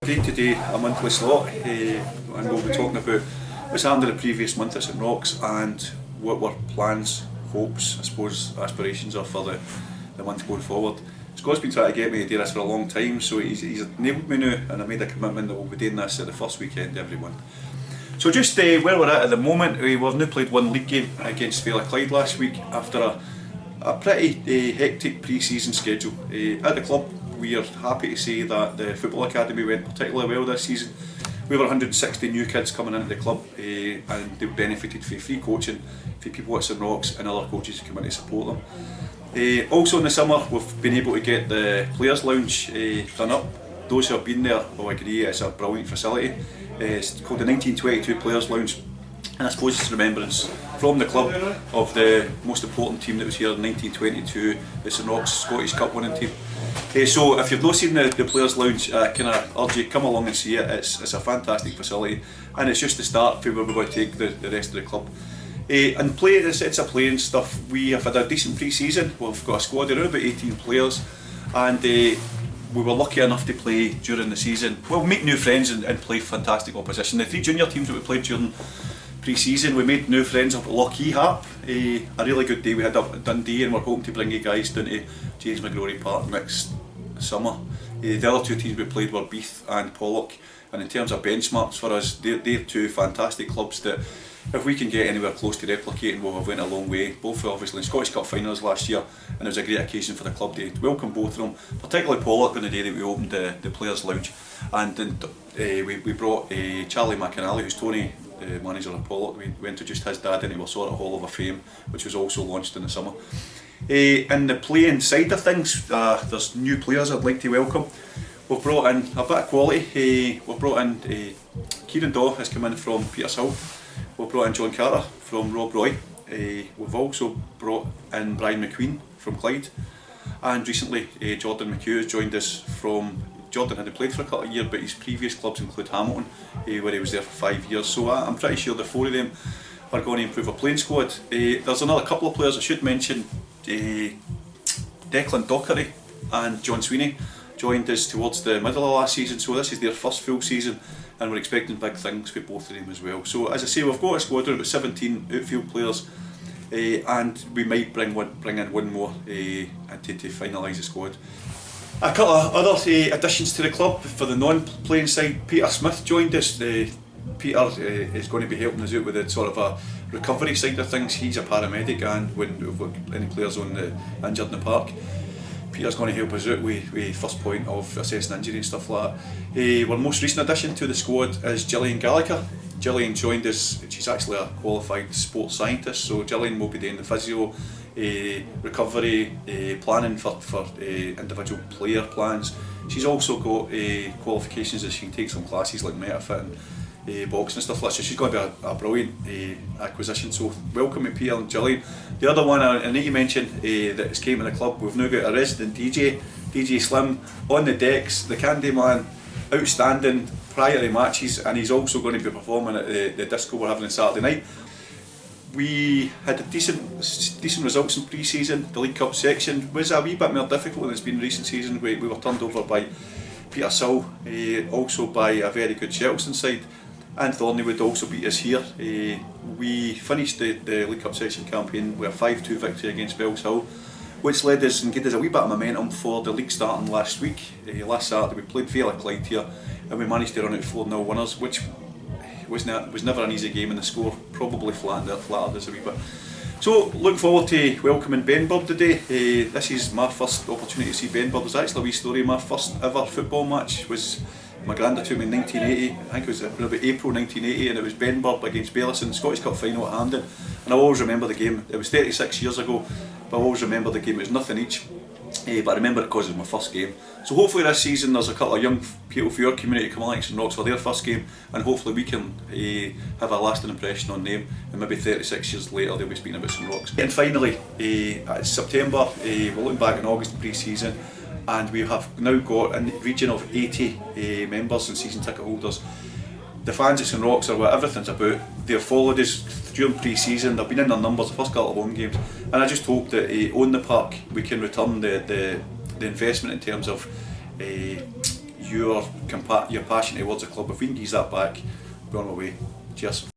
Day today, a monthly slot, and we'll be talking about what's happened in the previous month at St Roch and what our plans, hopes, I suppose, aspirations are for the month going forward. Scott's been trying to get me to do this for a long time, so he's enabled me now, and I made a commitment that we'll be doing this at the first weekend every month. So just where we're at the moment, we've now played one league game against Clyde last week after a pretty hectic pre-season schedule. At the club, we are happy to say that the football academy went particularly well this season. We have 160 new kids coming into the club, and they benefited from free coaching for people at St Roch and other coaches who come in to support them. Also in the summer, we've been able to get the Players' Lounge done up. Those who have been there will agree it's a brilliant facility. It's called the 1922 Players' Lounge, and I suppose it's remembrance from the club of the most important team that was here in 1922, the St Roch Scottish Cup winning team. So if you've not seen the Players' Lounge, can I urge you, come along and see it. It's a fantastic facility, and it's just the start for where we're going to take the rest of the club. And play, it's a playing stuff. We have had a decent pre-season. We've got a squad of around about 18 players, and we were lucky enough to play during the season. Well, meet new friends and play fantastic opposition. The three junior teams that we played during pre-season, we made new friends up at Lochee Harp. A really good day we had up at Dundee, and we're hoping to bring you guys down to James McGrory Park next summer. The other two teams we played were Beath and Pollock, and in terms of benchmarks for us, they're two fantastic clubs that if we can get anywhere close to replicating, we'll have went a long way. Both were obviously in Scottish Cup finals last year, and it was a great occasion for the club to welcome both of them, particularly Pollock on the day that we opened the Players' Lounge. And then we brought Charlie McAnally, who's Tony, the manager of Pollock. We introduced his dad into our sort of Hall of Fame, which was also launched in the summer. In the playing side of things, there's new players I'd like to welcome. We've brought in a bit of quality. We've brought in Kieran Daw has come in from Petershill. We've brought in John Carter from Roch. We've also brought in Brian McQueen from Clyde, and recently Jordan McHugh has joined us from. Jordan hadn't played for a couple of years, but his previous clubs include Hamilton, where he was there for 5 years. So I'm pretty sure the four of them are going to improve our playing squad. There's another couple of players I should mention. Declan Dockery and John Sweeney joined us towards the middle of last season, so this is their first full season, and we're expecting big things for both of them as well. So as I say, we've got a squad of about 17 outfield players, and we might bring in one more to finalise the squad. A couple of other additions to the club for the non-playing side. Peter Smith joined us. Peter is going to be helping us out with the sort of a recovery side of things. He's a paramedic, and when we've got any players injured in the park, Peter's going to help us out with first point of assessing injury and stuff like that. Our most recent addition to the squad is Gillian Gallagher. Gillian joined us. She's actually a qualified sports scientist, so Gillian will be doing the physio, recovery, planning for individual player plans. She's also got qualifications that she can take some classes like metafitting, boxing and stuff like that. So she's going to be a brilliant acquisition. So welcome to Peter and Gillian. The other one I need to mention that's came in the club, we've now got a resident DJ Slim on the decks, the Candy Man, outstanding prior to matches, and he's also going to be performing at the disco we're having on Saturday night. We had decent results in pre-season. The League Cup section was a wee bit more difficult than it's been in recent seasons. We were turned over by Petershill, also by a very good Shettleston side, and Thorneywood also beat us here. We finished the League Cup section campaign with a 5-2 victory against Bellshill, which led us and gave us a wee bit of momentum for the league starting last week. Last Saturday we played Clyde here, and we managed to run out 4-0 winners, which was never an easy game, and the score probably flattered us a wee bit. So looking forward to welcoming Ben Bird today. This is my first opportunity to see Ben Bird. There's actually a wee story. My first ever football match was my granddad took me in 1980. I think it was about April 1980, and it was Ben Bird against Bellison, Scottish Cup final at Hampden. And I always remember the game. It was 36 years ago, but I always remember the game. It was nothing each. But I remember it because it was my first game. So hopefully this season there's a couple of young people from your community come along and Roch for their first game, and hopefully we can have a lasting impression on them, and maybe 36 years later they'll be speaking about St Roch. And finally, it's September, we're looking back in August pre-season, and we have now got a region of 80 members and season ticket holders. The fans at St Roch are what everything's about. They've followed us during pre-season, they've been in their numbers the first couple of home games, and I just hope that on the park we can return the investment in terms of your passion towards the club. If we can give that back, we're on our way. Cheers.